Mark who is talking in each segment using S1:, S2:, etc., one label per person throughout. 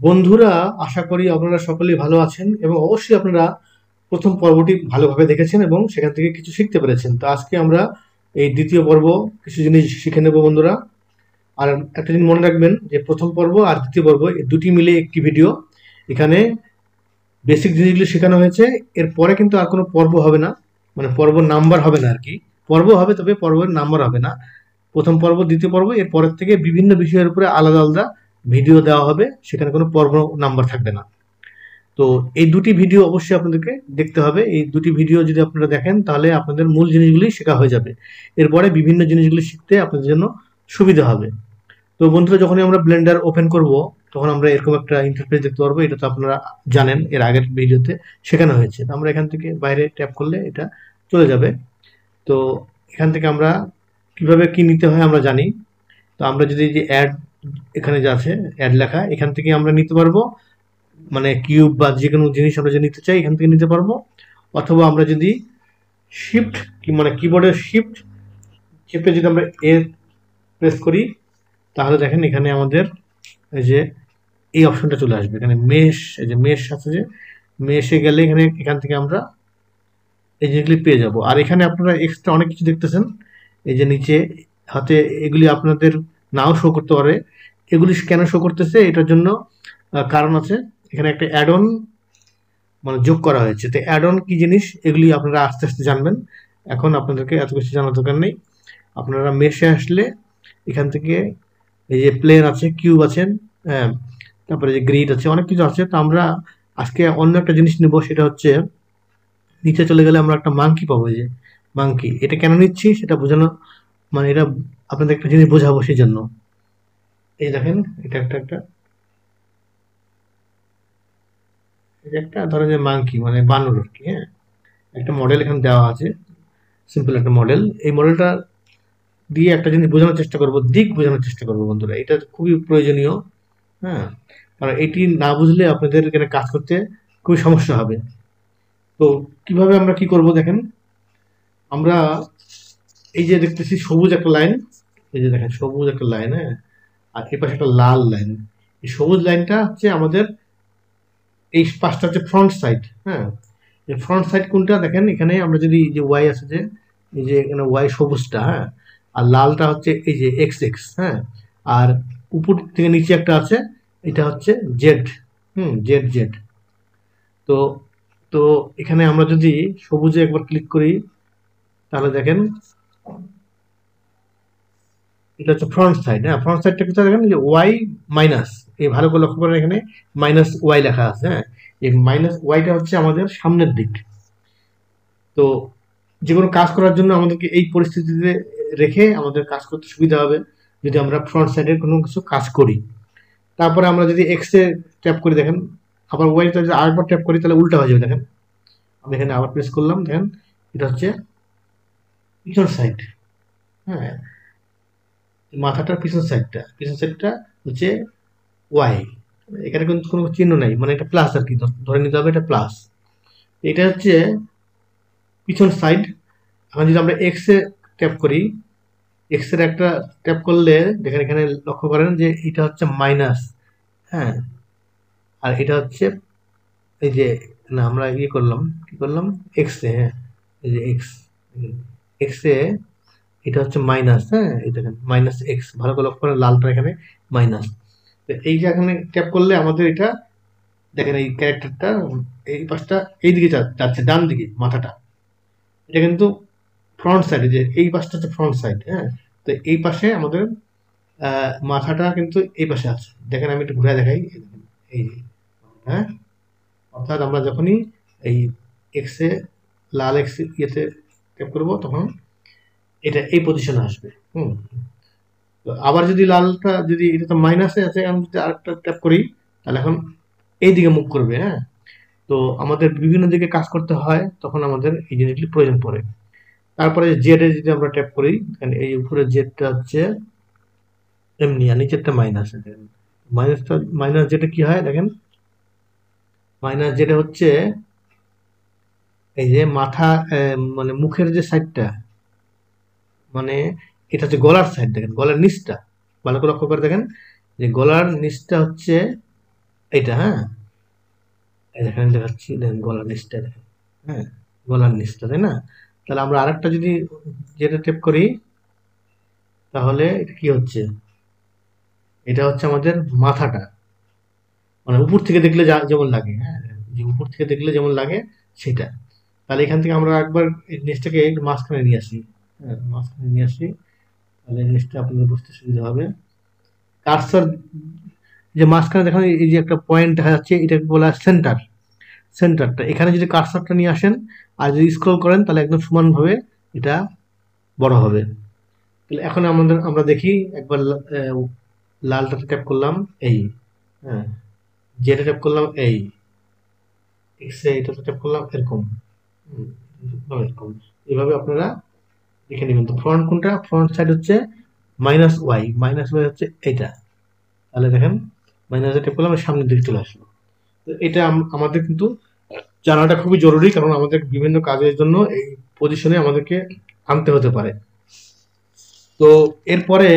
S1: বন্ধুরা, আশা করি আপনারা সকলেই ভালো আছেন এবং অবশ্যই আপনারা প্রথম পর্বটি ভালোভাবে দেখেছেন এবং সেখান থেকে কিছু শিখতে পেরেছেন। তো আজকে আমরা এই দ্বিতীয় পর্ব কিছু জিনিস শিখে নেব বন্ধুরা। আর একটা জিনিস মনে রাখবেন যে প্রথম পর্ব আর দ্বিতীয় পর্ব এই দুটি মিলে একটি ভিডিও। এখানে বেসিক জিনিসগুলো শেখানো হয়েছে। এরপরে কিন্তু আর কোনো পর্ব হবে না, মানে পর্ব নাম্বার হবে না আর কি। পর্ব হবে, তবে পর্বের নাম্বার হবে না। প্রথম পর্ব, দ্বিতীয় পর্ব, এর পরের থেকে বিভিন্ন বিষয়ের উপরে আলাদা আলাদা ভিডিও দেওয়া হবে, সেখানে কোনো পর্ব নাম্বার থাকবে না। তো এই দুটি ভিডিও অবশ্যই আপনাদেরকে দেখতে হবে। এই দুটি ভিডিও যদি আপনারা দেখেন তাহলে আপনাদের মূল জিনিসগুলি শেখা হয়ে যাবে। এরপরে বিভিন্ন জিনিসগুলি শিখতে আপনাদের জন্য সুবিধা হবে। তো বন্ধুরা, যখনই আমরা ব্লেন্ডার ওপেন করব তখন আমরা এরকম একটা ইন্টারফেস দেখতে পারবো। এটা তো আপনারা জানেন, এর আগের ভিডিওতে শেখানো হয়েছে। তো আমরা এখান থেকে বাইরে ট্যাপ করলে এটা চলে যাবে। তো এখান থেকে আমরা কিভাবে কি নিতে হয় আমরা জানি। তো আমরা যদি যে অ্যাড, এখানে যে আছে অ্যাড লেখা, এখান থেকে আমরা নিতে পারবো। মানে কিউব বা যে কোনো জিনিস আমরা যদি নিতে চাই এখান থেকে নিতে পারবো। অথবা আমরা যদি শিফট, মানে কিবোর্ডের শিফট চেপে যদি আমরা এ প্রেস করি তাহলে দেখেন এখানে আমাদের এই যে এই অপশনটা চলে আসবে। এখানে মেশ, এই যে মেশ আছে, যে মেশে গেলে এখান থেকে আমরা এই জিনিসগুলি পেয়ে যাব। আর এখানে আপনারা এক্সট্রা অনেক কিছু দেখতেছেন। এই যে নিচে হাতে এগুলি আপনাদের নাও শো করতে পারে। এগুলি কেন শো করতেছে, এটার জন্য কারণ আছে। এখানে একটা অ্যাড অন মানে যোগ করা হয়েছে। তো অ্যাড অন কি জিনিস এগুলি আপনারা আস্তে আস্তে জানবেন। এখন আপনাদেরকে এত কিছু জানার দরকার নেই। আপনারা মেশে আসলে এখান থেকে এই যে প্লেন আছে, কিউব আছেন, হ্যাঁ, তারপরে যে গ্রিড আছে, অনেক কিছু আছে। তো আমরা আজকে অন্য একটা জিনিস নেব, সেটা হচ্ছে নিচে চলে গেলে আমরা একটা মাংকি পাবো। এই যে মাংকি, এটা কেন নিচ্ছি সেটা বোঝানো, মানে এটা আপনাদের একটা জিনিস বোঝাবো সেই জন্য। এই দেখেন, এটা একটা একটা এটা একটা ধরেন যে মাংকি মানে বানর আর কি। হ্যাঁ, একটা মডেল এখানে দেওয়া আছে, সিম্পল একটা মডেল। এই মডেলটা দিয়ে একটা জিনিস বোঝানোর চেষ্টা করব, দিক বোঝানোর চেষ্টা করব বন্ধুরা। এটা খুবই প্রয়োজনীয়। হ্যাঁ, কারণ এটি না বুঝলে আপনাদের এখানে কাজ করতে খুবই সমস্যা হবে। তো কিভাবে আমরা কি করব দেখেন। আমরা এই যে দেখতেছি সবুজ একটা লাইন, এই যে দেখেন সবুজ একটা লাইন, হ্যাঁ, আর এই পাশে একটা লাল লাইন। এই সবুজ লাইনটা হচ্ছে আমাদের, এই পাশটা হচ্ছে ফ্রন্ট সাইড। হ্যাঁ, এই ফ্রন্ট সাইড কোনটা দেখেন, এখানে আমরা যদি এই যে ওয়াই আছে, যে এই যে এখানে ওয়াই সবুজটা, হ্যাঁ, আর লালটা হচ্ছে এই যে এক্স এক্স। হ্যাঁ, আর উপর থেকে নিচে একটা আছে, এটা হচ্ছে জেড। Z Z. তো তো এখানে আমরা যদি সবুজে একবার ক্লিক করি তাহলে দেখেন এটা হচ্ছে ফ্রন্ট সাইড। হ্যাঁ, ফ্রন্ট সাইডটা কোথায় দেখেন, যে ওয়াই মাইনাস, এই ভালো করে লক্ষ্য করেন, এখানে মাইনাস ওয়াই লেখা আছে। হ্যাঁ, এই মাইনাস ওয়াইটা হচ্ছে আমাদের সামনের দিক। তো যে কোনো কাজ করার জন্য আমাদেরকে এই পরিস্থিতিতে রেখে আমাদের কাজ করতে সুবিধা হবে যদি আমরা ফ্রন্ট সাইডের কোনো কিছু কাজ করি। তারপরে আমরা যদি এক্স এ ট্যাপ করি দেখেন, আবার ওয়াইটা যদি আরেকবার ট্যাপ করি তাহলে উল্টা হয়ে যাবে। দেখেন আমি এখানে আবার প্রেস করলাম, দেখেন এটা হচ্ছে পিছন সাইড। হ্যাঁ, মাথাটার পিছন সাইডটা হচ্ছে ওয়াই। এখানে কিন্তু কোনো চিহ্ন নাই, মানে এটা প্লাস আর কি, ধরে নিতে হবে এটা প্লাস। এটা হচ্ছে পিছন সাইড। এখন যদি আমরা এক্স এ ট্যাপ করি, এক্স এর একটা ট্যাপ করলে দেখেন এখানে লক্ষ্য করেন যে এটা হচ্ছে মাইনাস। হ্যাঁ, আর এটা হচ্ছে এই যে, না আমরা ইয়ে করলাম, কি করলাম, এক্স এ, হ্যাঁ, এই যে এক্স, এক্স এ এটা হচ্ছে মাইনাস। হ্যাঁ, এই দেখেন মাইনাস এক্স, ভালো করে লক্ষ্য করেন লালটা এখানে মাইনাস। তো এই যে এখানে ট্যাপ করলে আমাদের এটা দেখেন এই ক্যারেক্টারটা এই পাশটা এইদিকে যাচ্ছে, ডান দিকে মাথাটা। এটা কিন্তু ফ্রন্ট সাইড, যে এই পাশটা হচ্ছে ফ্রন্ট সাইড। হ্যাঁ, তো এই পাশে আমাদের মাথাটা কিন্তু এই পাশে আছে। দেখেন আমি একটু ঘুরে দেখাই, এই দেখেন, এই যে, হ্যাঁ, অর্থাৎ আমরা যখনই এই এক্সে, লাল এক্স ইয়েতে ট্যাপ করবো তখন এটা এই পজিশনে আসবে। তো আবার যদি লালটা, যদি এটা তো মাইনাসে আছে, আমি যদি আরেকটা ট্যাপ করি তাহলে এখন এই দিকে মুভ করবে। হ্যাঁ, তো আমাদের বিভিন্ন দিকে কাজ করতে হয়, তখন আমাদের এই জিনিসগুলি প্রয়োজন পড়ে। তারপরে জেড এ যদি আমরা ট্যাপ করি, এই উপরে জেডটা হচ্ছে এমনি, আর নিচেরটা মাইনাস। মাইনাসটা, মাইনাস যেটা কি হয় দেখেন, মাইনাস যেটা হচ্ছে এই যে মাথা, মানে মুখের যে সাইডটা, মানে এটা হচ্ছে গলার সাইড। দেখেন গলার নিচটা ভালো করে লক্ষ্য করে দেখেন, যে গলার নিচটা হচ্ছে এটা, হ্যাঁ, এখানে দেখাচ্ছি, দেখেন গলার নিচটা দেখেন, হ্যাঁ, গলার নিচটা, তাই না? তাহলে আমরা আরেকটা যদি যেটা টেপ করি, তাহলে এটা কি হচ্ছে, এটা হচ্ছে আমাদের মাথাটা, মানে উপর থেকে দেখলে যেমন লাগে, হ্যাঁ, যে উপর থেকে দেখলে যেমন লাগে সেটা। তাহলে এখান থেকে আমরা একবার এই জিনিসটাকে একটু মাঝখানে নিয়ে আসি, হ্যাঁ, মাঝখানে নিয়ে আসি, তাহলে জিনিসটা আপনাদের বুঝতে সুবিধা হবে। কার্সর, যে মাঝখানে দেখেন এই যে একটা পয়েন্ট দেখা যাচ্ছে, এটাকে বলা হয় সেন্টার। সেন্টারটা এখানে যদি কার্সরটা নিয়ে আসেন আর যদি স্ক্রল করেন, তাহলে একদম সমানভাবে এটা বড় হবে। তাহলে এখন আমরা দেখি একবার, লালটাতে ট্যাপ করলাম এই, হ্যাঁ, যেটা ট্যাপ করলাম এই, এক্সে এটাতে ট্যাপ করলাম এরকম, হুম, এরকম। এভাবে আপনারা দেখে নেবেন। তো ফ্রন্ট কোনটা, ফ্রন্ট সাইড হচ্ছে -y, -y হচ্ছে এটা। তাহলে দেখেন মাইনাসে ট্যাপ করলাম, সামনের দিকে চলে আসলো। তো এটা আমাদের কিন্তু জানাটা খুবই জরুরি, কারণ আমাদের বিভিন্ন কাজের জন্য এই পজিশনে আমাদেরকে আনতে হতে পারে। তো এরপরে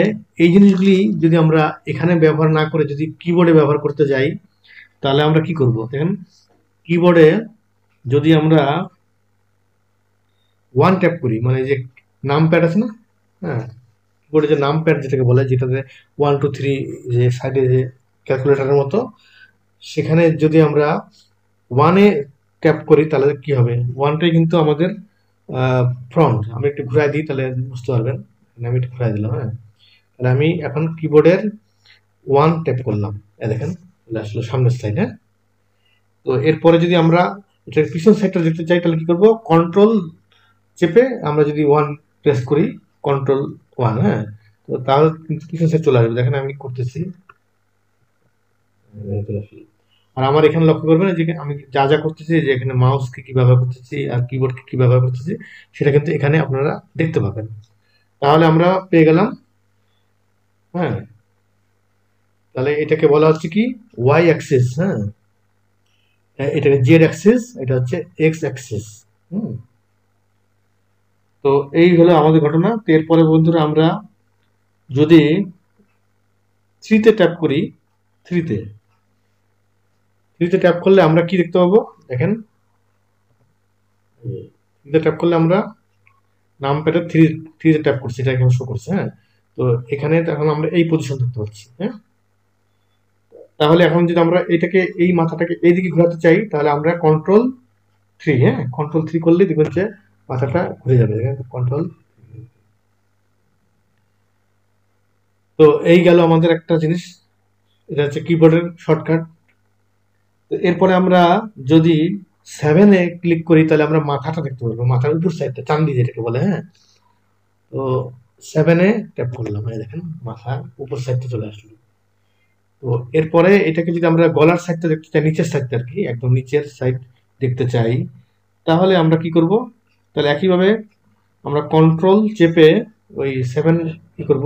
S1: এই জিনিসগুলি যদি আমরা এখানে ব্যবহার না করে যদি কিবোর্ডে ব্যবহার করতে যাই, তাহলে আমরা কি করব দেখেন। কিবোর্ডে যদি আমরা ওয়ান ট্যাপ করি, মানে যে নাম প্যাড আছে না, হ্যাঁ, কিবোর্ডে যে নাম প্যাড যেটাকে বলে, যেটাতে 1 2 3 যে সাইডে যে ক্যালকুলেটরের মতো, সেখানে যদি আমরা ওয়ানে ট্যাপ করি, তাহলে কি হবে, ওয়ানটাই কিন্তু আমাদের ফ্রন্ট। আমি একটু ঘুরাই দিই, তাহলে বুঝতে পারবেন। আমি একটু ঘুরাই দিলাম, হ্যাঁ। তাহলে আমি এখন কিবোর্ডের ওয়ান ট্যাপ করলাম, দেখেন চলে আসলো সামনের সাইড, হ্যাঁ। তো এরপরে যদি আমরা এটার পিছন সাইডটা দেখতে চাই, তাহলে কি করবো, কন্ট্রোল চেপে আমরা যদি ওয়ান প্রেস করি, কন্ট্রোল ওয়ান, হ্যাঁ, তো তাহলে কিন্তু পিছন সাইড চলে আসবে। দেখেন আমি করতেছি, আর আমার এখানে লক্ষ্য করবেন যে আমি যা যা করতেছি, যে এখানে মাউসকে কি ব্যবহার করতেছি আর কিবোর্ডকে কি ব্যবহার করতেছি, সেটা কিন্তু এখানে আপনারা দেখতে পাবেন। তাহলে আমরা পেয়ে গেলাম, হ্যাঁ। তাহলে এটাকে বলা হচ্ছে কি, ওয়াই অ্যাক্সিস, হ্যাঁ, এটাকে জেড অ্যাক্সিস, এটা হচ্ছে এক্স অ্যাক্সিস। হুম। তো এই হলো আমাদের ঘটনা। তো এরপরে বন্ধুরা আমরা যদি থ্রিতে ট্যাপ করি, থ্রিতে থ্রিতে ট্যাপ করলে আমরা কি দেখতে পাবো, দেখেন থ্রিতে ট্যাপ করলে আমরা নাম প্যাডে থ্রিতে ট্যাপ করছি, এটা এখানে শো করছে, হ্যাঁ। তো এখানে এখন আমরা এই পজিশন দেখতে পাচ্ছি, হ্যাঁ। তাহলে এখন যদি আমরা এটাকে, এই মাথাটাকে এইদিকে ঘোরাতে চাই, তাহলে আমরা কন্ট্রোল থ্রি, হ্যাঁ, কন্ট্রোল থ্রি করলে দেখবেন যে মাথাটা ঘুরে যাবে, কন্ট্রোল। তো এই গেল আমাদের একটা জিনিস, এটা হচ্ছে কিবোর্ডের শর্টকাট। তো এরপরে আমরা যদি সেভেনে ক্লিক করি, তাহলে আমরা মাথাটা দেখতে পারবো, মাথার উপর সাইডটা, চান্দি যেটাকে বলে, হ্যাঁ। তো সেভেনে ট্যাপ করলাম, এই দেখেন মাথার উপর সাইডটা চলে আসলো। তো এরপরে এটাকে যদি আমরা গলার সাইডটা দেখতে চাই, নিচের সাইডটা আর কি, একদম নিচের সাইড দেখতে চাই, তাহলে আমরা কি করব, তাহলে একইভাবে আমরা কন্ট্রোল চেপে ওই সেভেন কি করব,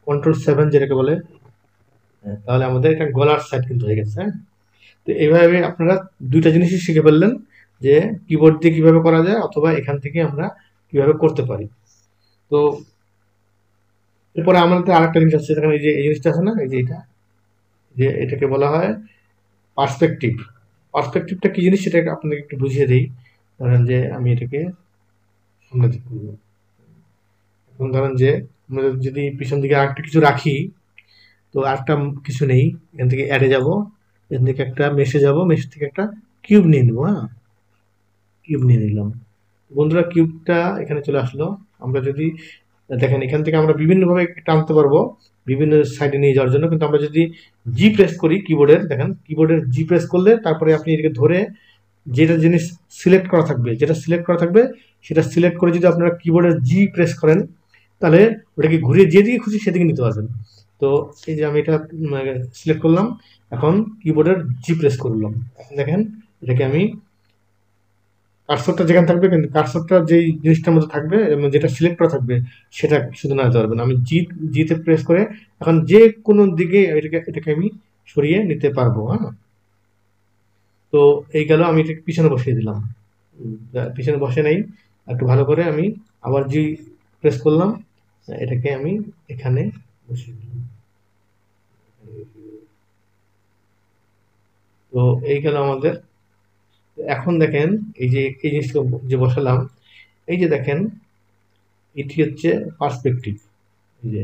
S1: কন্ট্রোল সেভেন যেটাকে বলে, তাহলে আমাদের এটা গলার সাইড কিন্তু হয়ে গেছে, হ্যাঁ। তো এইভাবে আপনারা দুইটা জিনিসই শিখে ফেললেন, যে কিবোর্ড দিয়ে কিভাবে করা যায়, অথবা এখান থেকে আমরা কিভাবে করতে পারি। তো এরপরে আমাদের আরেকটা জিনিস আছে, এই যে এই জিনিসটা আছে না, এই যে এটা, যে এটাকে বলা হয় পার্সপেক্টিভ। পার্সপেক্টিভটা কি জিনিস, সেটা আপনাকে একটু বুঝিয়ে দিই। ধরেন যে আমি এটাকে সামনে দিকে করবো, এখন ধরেন যে আমরা যদি পিছন দিকে আরেকটা কিছু রাখি, তো আরেকটা কিছু নেই, এখান থেকে অ্যাডে যাব, এখান থেকে একটা মেশে যাব, মেশ থেকে একটা কিউব নিয়ে নেবো, হ্যাঁ, কিউব নিয়ে নিলাম। বন্ধুরা কিউবটা এখানে চলে আসলো। আমরা যদি দেখেন, এখান থেকে আমরা বিভিন্নভাবে টানতে পারবো বিভিন্ন সাইডে নিয়ে যাওয়ার জন্য, কিন্তু আমরা যদি জি প্রেস করি কিবোর্ডের, দেখেন কিবোর্ডের জি প্রেস করলে তারপরে আপনি এটাকে ধরে যেটা জিনিস সিলেক্ট করা থাকবে, যেটা সিলেক্ট করা থাকবে সেটা সিলেক্ট করে যদি আপনারা কিবোর্ডের জি প্রেস করেন, তাহলে ওটাকে ঘুরিয়ে যেদিকে খুশি সেদিকে নিতে পারবেন। তো এই যে আমি এটা সিলেক্ট করলাম, এখন কিবোর্ডের জি প্রেস করলাম, এখন দেখেন এটাকে আমি, কার্সরটা যেখানে থাকবে, কিন্তু কার্সরটা যেই জিনিসটার মধ্যে থাকবে এবং যেটা সিলেক্ট করা থাকবে সেটা শুধু নাড়াতে পারবেন। আমি জিতে প্রেস করে এখন যে কোনো দিকে এটাকে আমি সরিয়ে নিতে পারবো, হ্যাঁ। তো এই গেল, আমি এটাকে পিছনে বসিয়ে দিলাম, পিছনে বসে নেই, একটু ভালো করে আমি আবার জি প্রেস করলাম, এটাকে আমি এখানে বসিয়ে দিলাম। তো এই গেল আমাদের। এখন দেখেন এই যে এই জিনিসটা যে বসালাম, এই যে দেখেন এটি হচ্ছে পার্সপেক্টিভ। এই যে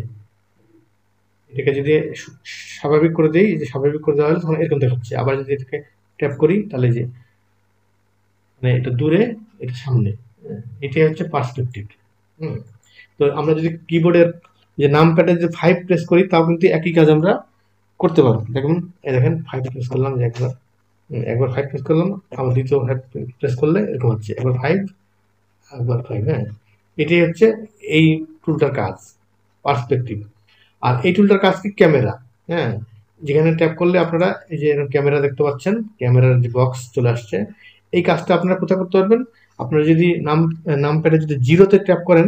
S1: এটাকে যদি স্বাভাবিক করে দেই, যে স্বাভাবিক করে দেওয়া হলে তখন এরকম দেখাচ্ছে। আবার যদি এটাকে ট্যাপ করি তাহলে যে মানে এটা দূরে, এটা সামনে, এটাই হচ্ছে পার্সপেক্টিভ। হুম। তো আমরা যদি কিবোর্ডের যে নাম প্যাডের যে 5 প্রেস করি, তাও কিন্তু একই কাজ আমরা করতে পারবো। দেখুন, এই দেখেন 5 প্রেস করলাম, যে একবার একবার 5 প্রেস করলাম, আবার দ্বিতীয় 5 প্রেস করলে এরকম হচ্ছে, একবার 5 একবার 5। হ্যাঁ, এটাই হচ্ছে এই টুলটার কাজ, পার্সপেক্টিভ। আর এই টুলটার কাজ কি? ক্যামেরা। হ্যাঁ, যেখানে ট্যাপ করলে আপনারা এই যে ক্যামেরা দেখতে পাচ্ছেন, ক্যামেরার যে বক্স চলে আসছে। এই কাজটা আপনারা কোথায় করতে পারবেন? আপনারা যদি নাম প্যাডে যদি জিরোতে ট্যাপ করেন,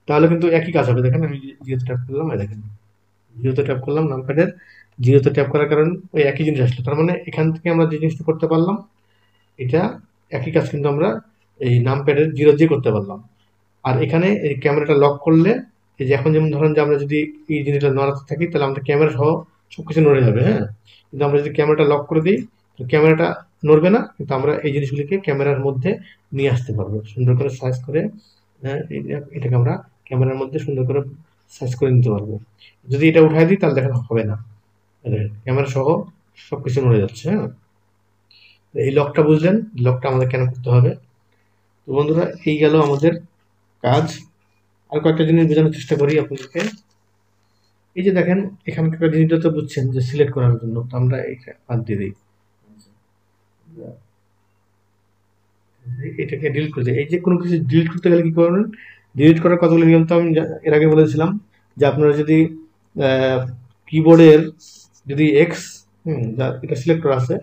S1: তাহলে কিন্তু একই কাজ হবে। দেখেন আমি জিরোতে ট্যাপ করলাম, এই দেখেন জিরোতে ট্যাপ করলাম, নাম প্যাডের জিরোতে ট্যাপ করার কারণে ওই একই জিনিস আসলো। তার মানে এখান থেকে আমরা যে জিনিসটা করতে পারলাম, এটা একই কাজ কিন্তু আমরা এই নাম প্যাডের জিরো দিয়ে করতে পারলাম। আর এখানে এই ক্যামেরাটা লক করলে, এই যে এখন যেমন ধরেন যে আমরা যদি এই জিনিসটা নড়াতে থাকি, তাহলে আমাদের ক্যামেরা সহ সবকিছু নড়ে যাবে। হ্যাঁ, কিন্তু আমরা যদি ক্যামেরাটা লক করে দিই, তো ক্যামেরাটা নড়বে না, কিন্তু আমরা এই জিনিসগুলিকে ক্যামেরার মধ্যে নিয়ে আসতে পারবো সুন্দর করে সাইজ করে। হ্যাঁ, এটাকে আমরা ক্যামেরার মধ্যে সুন্দর করে সাইজ করে নিতে পারবো। যদি এটা উঠাই দিই তাহলে দেখা হবে না, ক্যামেরা সহ সবকিছু নড়ে যাচ্ছে। হ্যাঁ, এই লকটা বুঝলেন, লকটা আমাদের কেন করতে হবে। তো বন্ধুরা, এই গেল আমাদের কাজ। আর কয়েকটা জিনিস বোঝানোর চেষ্টা করি আপনাদেরকে। এই যে দেখেন, এখানকার জিনিসটা তো বুঝছেন যে সিলেক্ট করার জন্য, তো আমরা এটা বাদ দিয়ে দিই, এটাকে ডিলিট করে দিই। এই যে কোনো কিছু ডিলিট করতে গেলে কি করবেন? ডিলিট করার কতগুলো নিয়ম তো আমি এর আগে বলেছিলাম, যে আপনারা যদি কিবোর্ডের যদি এক্স, এটা সিলেক্ট করা আছে,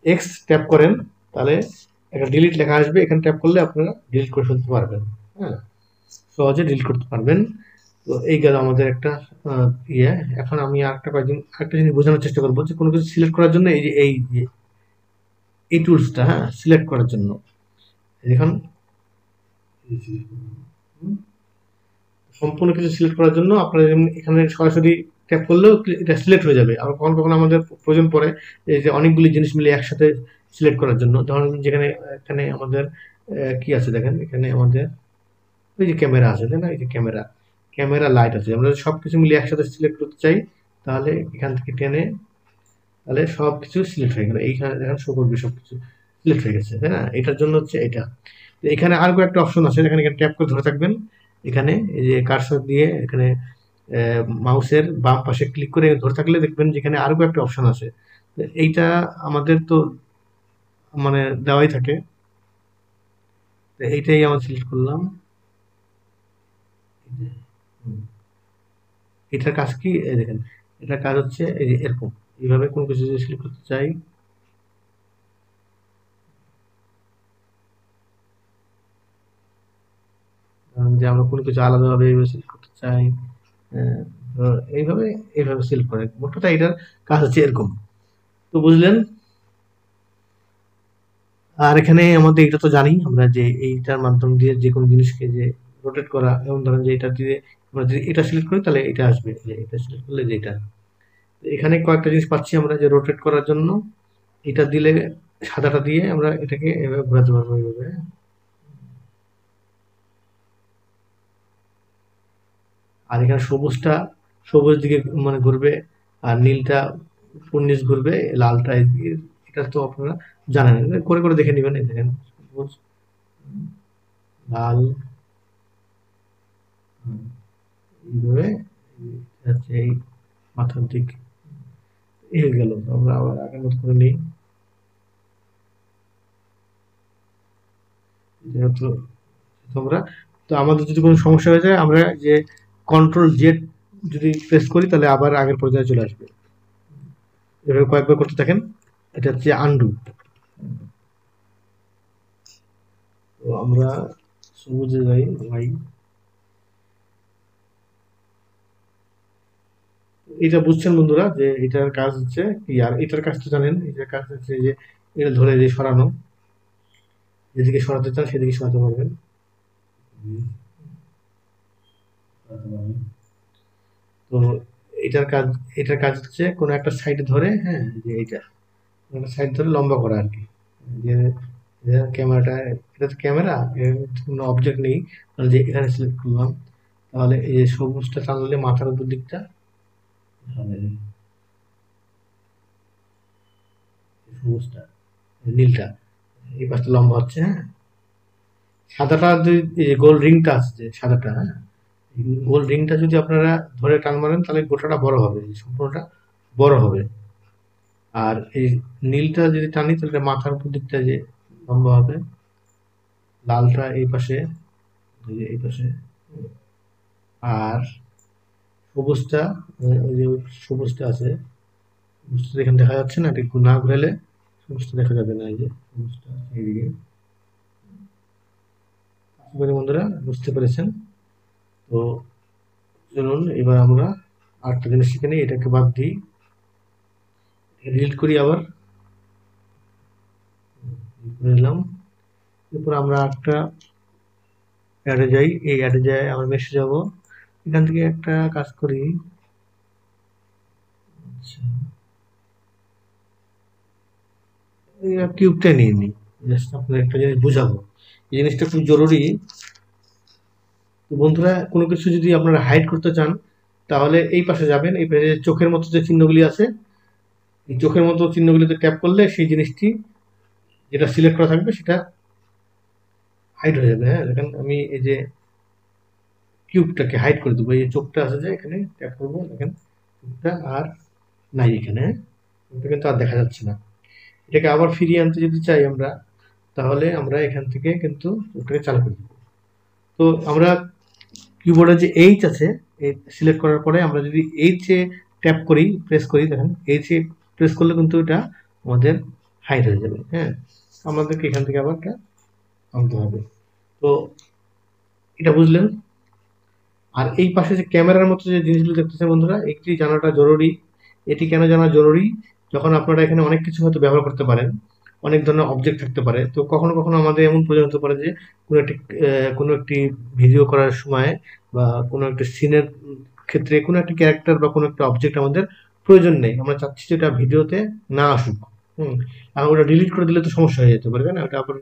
S1: এক্স ট্যাপ করেন, তাহলে একটা ডিলিট লেখা আসবে, এখানে ট্যাপ করলে আপনারা ডিলিট করে ফেলতে পারবেন। হ্যাঁ, সহজে ডিলিট করতে পারবেন। তো এই গেল আমাদের একটা ইয়ে। এখন আমি আরেকটা জিনিস বোঝানোর চেষ্টা করবো, যে কোনো কিছু সিলেক্ট করার জন্য এই টুলসটা, হ্যাঁ, সিলেক্ট করার জন্য এখন সম্পূর্ণ কিছু সিলেক্ট করার জন্য আপনারা যেমন এখানে সরাসরি ট্যাপ করলেও এটা সিলেক্ট হয়ে যাবে। আবার কখনো কখনো আমাদের প্রয়োজন পড়ে এই যে অনেকগুলি জিনিস মিলে একসাথে সিলেক্ট করার জন্য। ধরেন যেখানে এখানে আমাদের কি আছে দেখেন, এখানে আমাদের ওই যে ক্যামেরা আছে, তাই না? এই যে ক্যামেরা লাইট আছে। আমরা যদি সবকিছু মিলে একসাথে সিলেক্ট করতে চাই, তাহলে এখান থেকে টেনে, তাহলে সবকিছু সিলেক্ট হয়ে গেল। এইখানে দেখেন শো করবে, সবকিছু সিলেক্ট হয়ে গেছে, তাই না? এটার জন্য হচ্ছে এটা। তো এখানে আর কয়েকটা অপশন আছে, এখানে ট্যাপ করে ধরে থাকবেন। এখানে এই যে কার্সর দিয়ে এখানে মাউসের বাম পাশে ক্লিক করে ধরে থাকলে দেখবেন যেখানে আরো কয়েকটা অপশন আছে। তো এইটা আমাদের তো মানে দেওয়াই থাকে, তো এইটাই আমরা সিলেক্ট করলাম। হুম। এটার কাজ কি? এই দেখেন, এটার কাজ হচ্ছে এই যে এরকম, এইভাবে কোনো কিছু যদি সিলেক্ট করতে চাই, যে আমরা কোনো কিছু আলাদাভাবে এইভাবে সিলেক্ট করতে চাই, আহ, তো এইভাবে এইভাবে সিলেক্ট করে। মোট কথা এটার কাজ হচ্ছে এরকম। তো বুঝলেন। আর এখানে আমাদের এটা তো জানি আমরা, যে এইটার মাধ্যম দিয়ে যে কোনো জিনিসকে যে রোটেট করা, যেমন ধরেন যে এটা দিয়ে আমরা যদি এটা সিলেক্ট করি তাহলে এটা আসবে, যে এটা সিলেক্ট করলে যে এটা। তো এখানে কয়েকটা জিনিস পাচ্ছি আমরা, যে রোটেট করার জন্য এটা দিলে, সাদাটা দিয়ে আমরা এটাকে এভাবে ঘোরাতে পারবো এইভাবে। আর এখানে সবুজটা সবুজ দিকে মানে ঘুরবে, আর নীলটা উপর নিচ ঘুরবে, লালটা এদিকে। এটা তো আপনারা জানেন, করে করে দেখে নেবেন। এই দেখেন সবুজ, লাল, এইভাবে হচ্ছে এই মাথার দিক। এই হয়ে গেল। তো আমরা আবার আগের মতো করে নিই, যেহেতু তোমরা, তো আমাদের যদি কোনো সমস্যা হয়ে যায়, আমরা যে কন্ট্রোল জেড যদি প্রেস করি, তাহলে আবার আগের পর্যায়ে চলে আসবে। এভাবে কয়েকবার করতে থাকেন। এটা হচ্ছে আন্ডু। তো আমরা সবুজে যাই ভাই। এটা বুঝছেন বন্ধুরা, যে এটার কাজ হচ্ছে কি? আর এটার কাজ তো জানেন, এটার কাজ হচ্ছে যে এটা ধরে যে সরানো, যেদিকে সরাতে চান সেদিকে সরাতে পারবেন। তো এটার কাজ এটার কাজ হচ্ছে কোনো একটা সাইডে ধরে, হ্যাঁ, যে এইটা একটা সাইড ধরে লম্বা করা আর কি। যে ক্যামেরাটা, এটা তো ক্যামেরা, এর কোনো অবজেক্ট নেই, তাহলে যে এখানে সিলেক্ট করলাম, তাহলে এই যে সবুজটা টানলে মাথার উপর দিকটা হবে, সবুজটা, নীলটা এই পাশটা লম্বা হচ্ছে। হ্যাঁ, সাদাটা যদি এই যে গোল রিংটা আছে, যে সাদাটা, হ্যাঁ, গোল রিংটা যদি আপনারা ধরে টান মারেন তাহলে গোটাটা বড় হবে, সম্পূর্ণটা বড় হবে। আর এই নীলটা যদি টানি তাহলে মাথার উপর দিকটা যে লম্বা হবে, লালটা এই পাশে, এই পাশে, আর সবুজটা, ওই যে সবুজটা আছে, সবুজটা এখানে দেখা যাচ্ছে না, একটু না ঘুরালে সবুজটা দেখা যাবে না, এই যে সবুজটা এইদিকে। আশা করি বন্ধুরা বুঝতে পেরেছেন। তো চলুন এবার আমরা আরেকটা জিনিস শিখে নিই, এটাকে বাদ দিই, ডিলিট করি আবার, নিলাম। এরপর আমরা একটা অ্যাডে যাই, এই অ্যাডে যাই আমরা মেসে যাব, এখান থেকে একটা কাজ করি। আচ্ছা, কিউবটা নিয়ে নিই, জাস্ট আপনার একটা জিনিস বুঝাবো, এই জিনিসটা খুব জরুরি। তো বন্ধুরা কোনো কিছু যদি আপনারা হাইড করতে চান তাহলে এই পাশে যাবেন, এই পাশে চোখের মতো যে চিহ্নগুলি আছে, এই চোখের মতো চিহ্নগুলিতে ট্যাপ করলে সেই জিনিসটি যেটা সিলেক্ট করা থাকবে সেটা হাইড হয়ে যাবে। হ্যাঁ, দেখেন আমি এই যে কিউবটাকে হাইড করে দেবো, এই যে চোখটা আছে যে এখানে ট্যাপ করবো, দেখেন চোখটা আর নাই এখানে, চোখটা কিন্তু আর দেখা যাচ্ছে না। এটাকে আবার ফিরিয়ে আনতে যদি চাই আমরা, তাহলে আমরা এখান থেকে কিন্তু ওটাকে চালু করে দেবো। তো আমরা কিবোর্ডে যে এইচ আছে, এই সিলেক্ট করার পরে আমরা যদি এইচে ট্যাপ করি, প্রেস করি, দেখেন এইচে প্রেস করলে কিন্তু এটা আমাদের হাইড হয়ে যাবে। হ্যাঁ, আমাদেরকে এখান থেকে আবার এটা আনতে হবে। তো এটা বুঝলেন। আর এই পাশে যে ক্যামেরার মতো যে জিনিসগুলো দেখতেছেন বন্ধুরা, একটি জানাটা জরুরি। এটি কেন জানা জরুরি? যখন আপনারা এখানে অনেক কিছু হয়তো ব্যবহার করতে পারেন, অনেক ধরনের অবজেক্ট থাকতে পারে, তো কখনো কখনো আমাদের এমন প্রয়োজন হতে পারে যে কোনো একটি ভিডিও করার সময় বা কোনো একটা সিনের ক্ষেত্রে কোনো একটা ক্যারেক্টার বা কোনো একটা অবজেক্ট আমাদের প্রয়োজন নেই, আমরা চাচ্ছি যে এটা ভিডিওতে না আসুক। হুম, আর ওটা ডিলিট করে দিলে তো সমস্যা হয়ে যেতে পারে, তাই না? ওটা আবার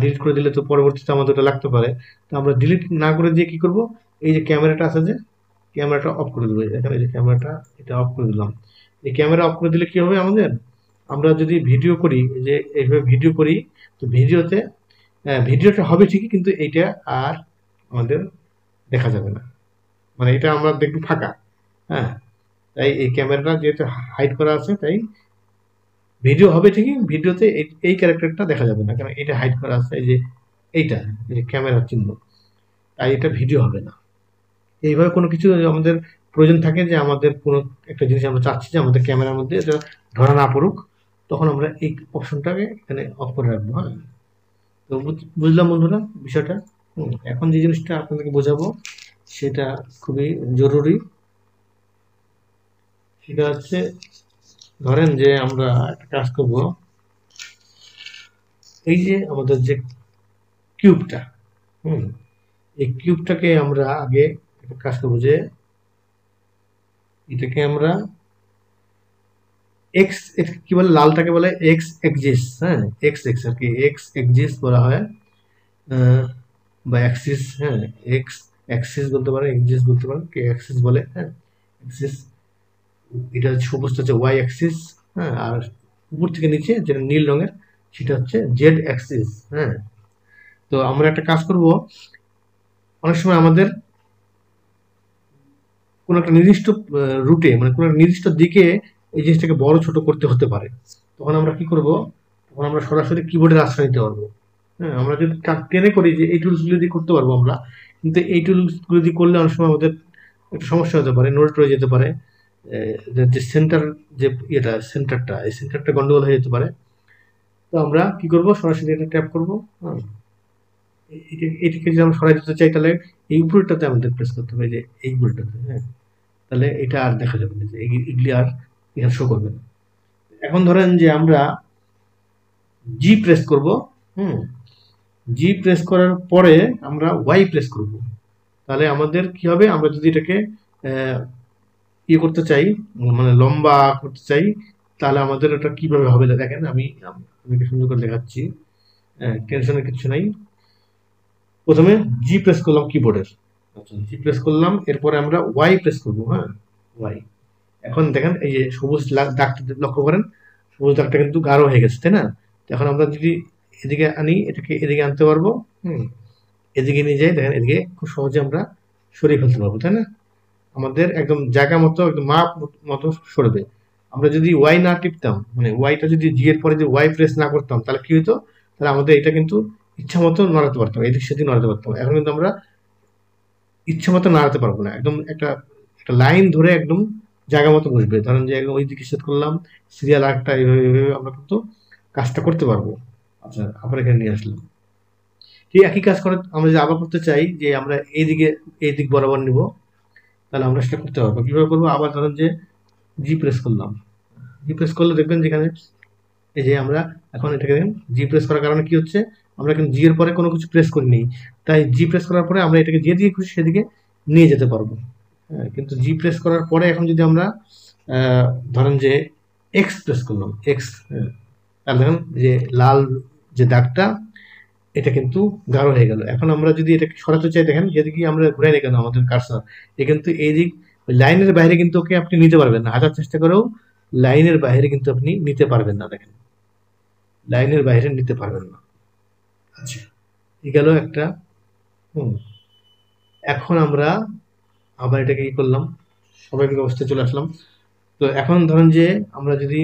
S1: ডিলিট করে দিলে তো পরবর্তীতে আমাদের ওটা লাগতে পারে। তো আমরা ডিলিট না করে দিয়ে কি করব, এই যে ক্যামেরাটা আছে যে, ক্যামেরাটা অফ করে দেবো, এখানে যে ক্যামেরাটা, এটা অফ করে দিলাম। এই ক্যামেরা অফ করে দিলে কি হবে আমাদের, আমরা যদি ভিডিও করি, যে এইভাবে ভিডিও করি, তো ভিডিওতে ভিডিওটা হবে ঠিকই, কিন্তু এইটা আর আমাদের দেখা যাবে না, মানে এটা আমরা দেখবো ফাঁকা। হ্যাঁ, তাই এই ক্যামেরাটা যেহেতু হাইড করা আছে, তাই ভিডিও হবে ঠিকই, ভিডিওতে এই ক্যারেক্টারটা দেখা যাবে না, কারণ এটা হাইড করা আছে, এই যে এইটা, এই যে ক্যামেরার চিহ্ন, তাই এটা ভিডিও হবে না। এইভাবে কোনো কিছু আমাদের প্রয়োজন থাকে, যে আমাদের কোনো একটা জিনিস আমরা চাচ্ছি যে আমাদের ক্যামেরার মধ্যে এটা ধরা না পড়ুক, তখন আমরা এই অপশনটাকে এখানে অফ করে রাখবো। হ্যাঁ, তো বুঝলাম বন্ধুরা বিষয়টা। এখন যে জিনিসটা আপনাদেরকে বোঝাবো সেটা খুবই জরুরি, সেটা হচ্ছে, ধরেন যে আমরা একটা কাজ করব, এই যে আমাদের যে কিউবটা, হুম, এই কিউবটাকে আমরা আগে একটা কাজ করবো, যে এটাকে আমরা এক্স, কি বলে, লালটাকে বলে এক্স এক্সিস। হ্যাঁ, এক্স এক্স আর কি, এক্স এক্সিস বলা হয়, বা অ্যাক্সিস। হ্যাঁ, এক্স অ্যাক্সিস বলতে পারেন, এক্সিস বলতে পারেন, কে অ্যাক্সিস বলে। হ্যাঁ, অ্যাক্সিস, এটা সবুজটা হচ্ছে ওয়াই অ্যাক্সিস। হ্যাঁ, আর উপর থেকে নিচে যেটা নীল রঙের সেটা হচ্ছে জেড অ্যাক্সিস। হ্যাঁ, তো আমরা একটা কাজ করব, অনেক সময় আমাদের কোনো একটা নির্দিষ্ট রুটে, মানে কোনো একটা নির্দিষ্ট দিকে এই জিনিসটাকে বড় ছোট করতে হতে পারে, তখন আমরা কি করব, তখন আমরা সরাসরি কিবোর্ডের আশ্রয় নিতে পারবো। হ্যাঁ, আমরা যদি টেনে করি যে এই টুলসগুলো দিয়ে করতে পারবো আমরা, কিন্তু এই টুলসগুলো দিয়ে করলে অনেক সময় আমাদের একটা সমস্যা হতে পারে, নোট রয়ে যেতে পারে, যে সেন্টার, যে ইয়েটা সেন্টারটা, এই সেন্টারটা গন্ডগোল হয়ে যেতে পারে। তো আমরা কি করব, সরাসরি এটা ট্যাপ করবো। হ্যাঁ, এটাকে যদি আমরা সরাই দিতে চাই, তাহলে এই উপরেরটাতে আমাদের প্রেস করতে হবে, যে এই উপরেরটাতে। হ্যাঁ, তাহলে এটা আর দেখা যাবে না, যে এগুলি আর এখানে শো করবে না। এখন ধরেন যে আমরা জি প্রেস করব। হুম, জি প্রেস করার পরে আমরা ওয়াই প্রেস করব, তাহলে আমাদের কি হবে, আমরা যদি এটাকে ইয়ে করতে চাই, মানে লম্বা করতে চাই, তাহলে আমাদের ওটা কিভাবে হবে দেখেন, আমি আপনাকে সুন্দর করে দেখাচ্ছি। টেনশনের কিছু নাই। প্রথমে জি প্রেস করলাম কিবোর্ডের, আচ্ছা জি প্রেস করলাম, এরপরে আমরা ওয়াই প্রেস করবো, হ্যাঁ ওয়াই। এখন দেখেন এই যে সবুজ দাগটা লক্ষ্য করেন, সবুজ দাগটা কিন্তু গাঢ় হয়ে গেছে, তাই না? এখন আমরা যদি এদিকে আনি, এটাকে এদিকে আনতে পারবো, হুম, এদিকে নিয়ে যাই, দেখেন এদিকে খুব সহজে আমরা সরিয়ে ফেলতে পারবো, তাই না? আমাদের একদম জায়গা মতো, একদম মাপ মতো সরবে। আমরা যদি ওয়াই না টিপতাম, মানে ওয়াইটা যদি জি এর পরে যদি ওয়াই প্রেস না করতাম, তাহলে কি হতো? তাহলে আমাদের এটা কিন্তু ইচ্ছা মতো নড়াতে পারতাম, এদিক সেদিক নড়াতে পারতাম। এখন কিন্তু আমরা ইচ্ছা মতো নাড়াতে পারবো না, একদম একটা একটা লাইন ধরে একদম জায়গা মতো বসবে। ধরেন যে একদম ওই দিকে সেট করলাম, সিরিয়াল আরেকটা, এইভাবে এইভাবে আমরা কিন্তু কাজটা করতে পারবো। আচ্ছা, আবার এখানে নিয়ে আসলাম। ঠিক একই কাজ করে আমরা যদি আবার করতে চাই, যে আমরা এইদিকে এই দিক বরাবর নিব, তাহলে আমরা সেটা করতে পারবো। কিভাবে করবো? আবার ধরেন যে জি প্রেস করলাম, জি প্রেস করলে দেখবেন যেখানে এই যে আমরা এখন এটাকে জি প্রেস করার কারণে কি হচ্ছে, আমরা কিন্তু জি এর পরে কোনো কিছু প্রেস করিনি, তাই জি প্রেস করার পরে আমরা এটাকে যেদিকে খুশি সেদিকে নিয়ে যেতে পারবো। হ্যাঁ, কিন্তু জি প্রেস করার পরে এখন যদি আমরা ধরেন যে এক্স প্রেস করলাম, এক্স, তাহলে দেখেন যে লাল যে দাগটা, এটা কিন্তু গাঢ় হয়ে গেল। এখন আমরা যদি এটাকে সরাতে চাই, দেখেন যেদিকে আমরা ঘুরাই না কেন আমাদের কার্সর, এ কিন্তু এই দিক লাইনের বাইরে কিন্তু ওকে আপনি নিতে পারবেন না, হাজার চেষ্টা করেও লাইনের বাইরে কিন্তু আপনি নিতে পারবেন না, দেখেন লাইনের বাইরে নিতে পারবেন না। আচ্ছা, এই গেল একটা। হুম, এখন আমরা আবার এটাকে কি করলাম, স্বাভাবিক অবস্থায় চলে আসলাম। তো এখন ধরেন যে আমরা যদি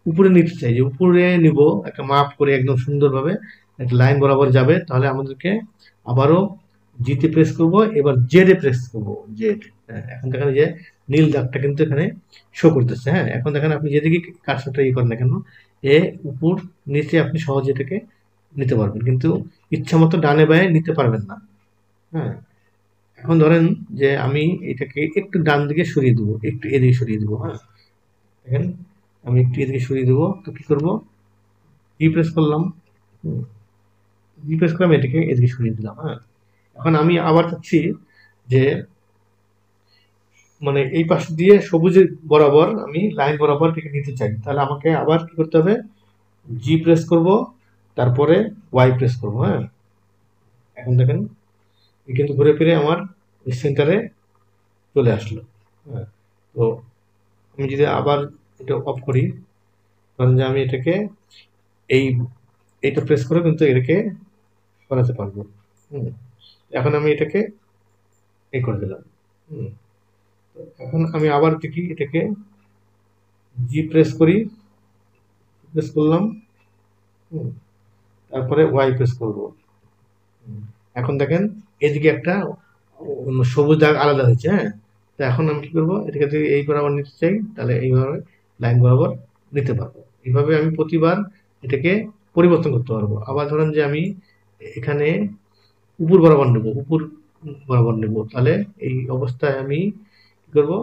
S1: উপরে নিতে চাই, যে উপরে নিব একটা মাপ করে একদম সুন্দরভাবে একটা লাইন বরাবর যাবে, তাহলে আমাদেরকে আবারও জিতে প্রেস করব, এবার জেডে প্রেস করব, জেড। হ্যাঁ, এখন দেখেন যে নীল দাগটা কিন্তু এখানে শো করতেছে। হ্যাঁ, এখন দেখেন আপনি যেদিকে কাজটা ই করেন না কেন, এ উপর নিচে আপনি সহজে এটাকে নিতে পারবেন, কিন্তু ইচ্ছা মতো ডানে বায়ে নিতে পারবেন না। হ্যাঁ, এখন ধরেন যে আমি এটাকে একটু ডান দিকে সরিয়ে দেবো, একটু এদিকে সরিয়ে দেবো। হ্যাঁ, দেখেন আমি একটু এদিকে সরিয়ে দেবো, তো কি করবো, জি প্রেস করলাম, জি প্রেস করলাম, এটাকে এদিকে সরিয়ে দিলাম। হ্যাঁ, এখন আমি আবার চাচ্ছি যে মানে এই পাশ দিয়ে সবুজের বরাবর আমি লাইন বরাবর এটাকে নিতে চাই, তাহলে আমাকে আবার কি করতে হবে, জি প্রেস করব, তারপরে ওয়াই প্রেস করব। হ্যাঁ, এখন দেখেন কিন্তু ঘুরে ফিরে আমার সেন্টারে চলে আসলো। হ্যাঁ, তো আমি যদি আবার এটা অফ করি, ধরেন যে আমি এটাকে এই এইটা প্রেস করে কিন্তু এটাকে সরাতে পারবো। হুম, এখন আমি এটাকে এই করে দিলাম। হুম, এখন আমি আবার দেখি এটাকে জি প্রেস করি, প্রেস করলাম, হুম, তারপরে ওয়াই প্রেস করব। এখন দেখেন এদিকে একটা সবুজ দাগ আলাদা হয়েছে। হ্যাঁ, তো এখন আমি কি করবো, এটাকে যদি এই বরাবর নিতে চাই, তাহলে এইভাবে লাইন বরাবর নিতে পারবো। এইভাবে আমি প্রতিবার এটাকে পরিবর্তন করতে পারবো। আবার ধরেন যে আমি এখানে উপর বরাবর নেব, উপর বরাবর নেব, তাহলে এই অবস্থায় আমি কি করবো,